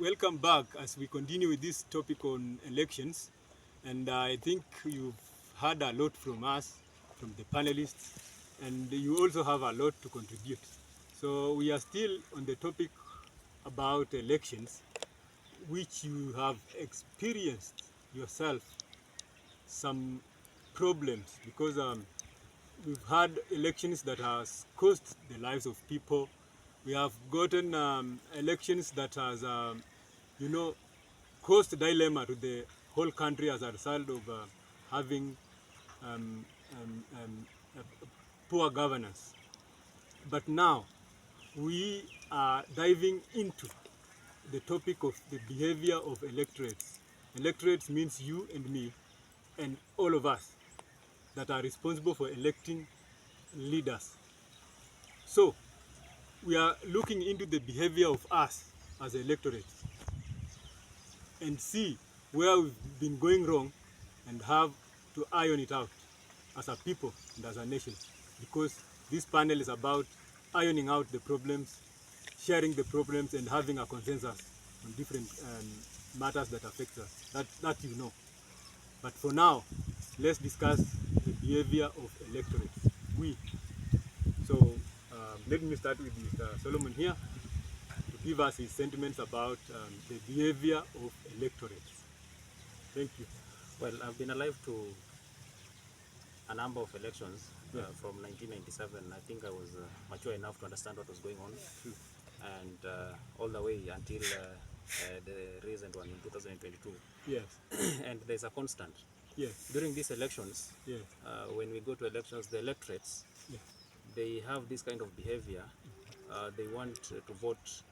welcome back as we continue with this topic on elections. And I think you've heard a lot from us, from the panelists, and you also have a lot to contribute. So we are still on the topic about elections, which you have experienced yourself some problems because we've had elections that has cost the lives of people. We have gotten elections that has, you know, caused dilemma to the whole country as a result of having um, um, um, poor governance. But now we are diving into the topic of the behavior of electorates. Electorates means you and me and all of us that are responsible for electing leaders. So we are looking into the behavior of us as electorates and see where we've been going wrong and have to iron it out as a people and as a nation, because this panel is about ironing out the problems, sharing the problems, and having a consensus on different matters that affect us. That you know. But for now, let's discuss the behavior of electorates. We. So let me start with Mr. Solomon here to give us his sentiments about the behavior of electorates. Thank you. Well, I've been alive to a number of elections from 1997. I think I was mature enough to understand what was going on, and all the way until the recent one in 2022. Yes. And there's a constant. Yes. During these elections, Yes. when we go to elections, the electorates, Yes. they have this kind of behavior. They want to vote.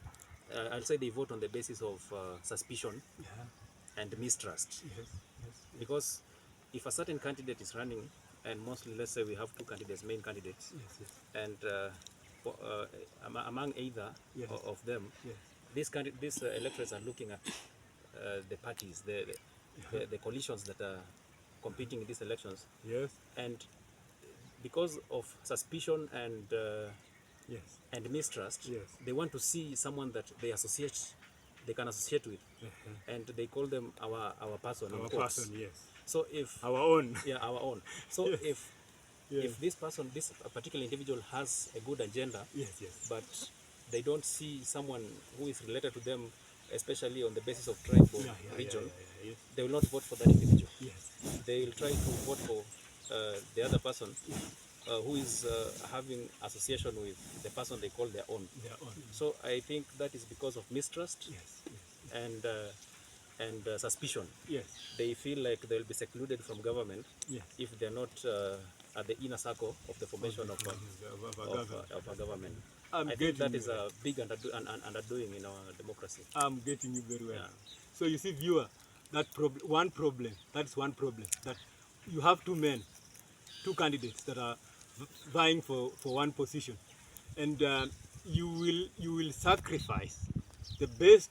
I'll say they vote on the basis of suspicion and mistrust. Yes. Yes. Because if a certain candidate is running, and mostly, let's say we have two candidates, main candidates, Yes. Yes. and among either Yes. of them, Yes. these electors are looking at the parties, the coalitions that are competing in these elections, Yes. and because of suspicion Yes. and mistrust, Yes. they want to see someone that they can associate with, and they call them our person. Our in quotes. person, yes. So if Our own. yeah, our own. So Yes. Yes. if this person, this particular individual has a good agenda, Yes. Yes. but they don't see someone who is related to them, especially on the basis of tribe or region, Yes. they will not vote for that individual. Yes. They will try to vote for the other person who is having association with the person they call their own. Their own. So I think that is because of mistrust Yes. and suspicion. Yes. They feel like they'll be secluded from government Yes. if they're not at the inner circle of the formation of a government. I think that is a big underdoing in our democracy. I'm getting you very well. Yeah. So you see, viewer, that's one problem. That you have two candidates that are vying for one position, and you will sacrifice the best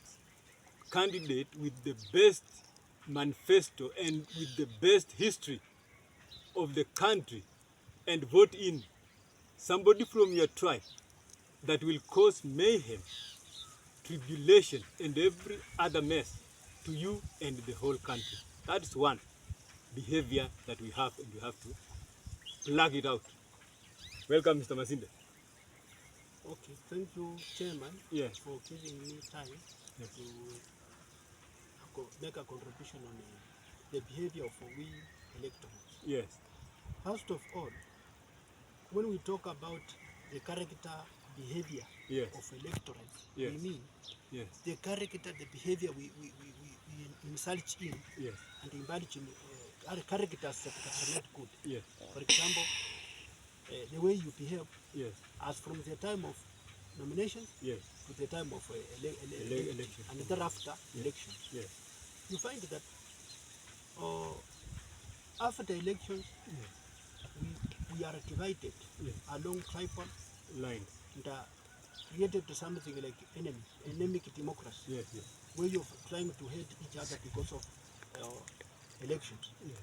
candidate with the best manifesto and with the best history of the country and vote in somebody from your tribe that will cause mayhem, tribulation, and every other mess to you and the whole country. That's one behavior that we have, and we have to plug it out. Welcome, Mr. Masinde. Okay, thank you, Chairman, Yes. for giving me time Yes. to make a contribution on the behavior of we electors. Yes. First of all, when we talk about the character behavior Yes. of electorates, Yes. we mean Yes. the character, the behavior we indulge in Yes. and indulge in characters that are not good. Yes. For example, the way you behave Yes. as from the time of nomination Yes. to the time of Election. and thereafter election. Yes. You find that after elections, we are divided Yes. along tribal Lines. and created something like endemic democracy, Yes. Yes. way of trying to hate each other because of elections. Yes.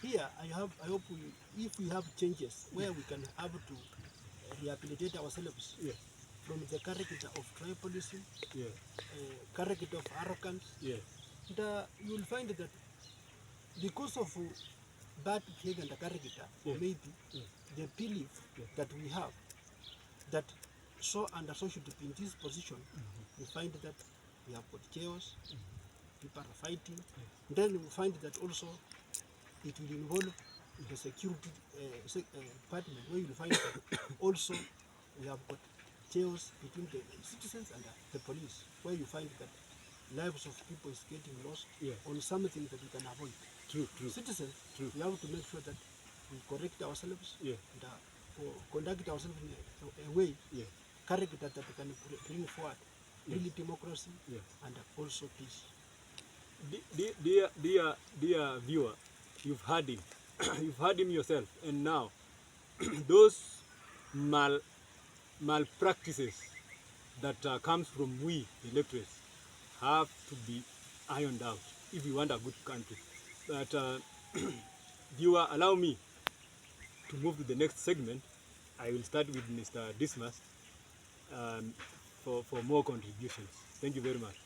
Here, I hope if we have changes where we can have to rehabilitate ourselves, Yes. from the character of tribalism, Yeah. character of arrogance. Yeah. And you will find that because of bad behavior and character, or Yeah. maybe Yeah. the belief Yeah. that we have, that so and so should be in this position, we find that we have got chaos, people are fighting. Then we find that also it will involve the security department, where you will find that also we have got chaos between the citizens and the police, where you find that lives of people is getting lost Yeah. on something that we can avoid. True. True. Citizens, True. we have to make sure that we correct ourselves Yeah. and conduct ourselves in a way, Yeah. character that we can bring forward really democracy Yes. and also peace. Dear viewer, you've heard him. You've heard him yourself. And now, those malpractices that comes from we electorates have to be ironed out if we want a good country. But viewer, allow me to move to the next segment. I will start with Mr. Dismas for more contributions. Thank you very much.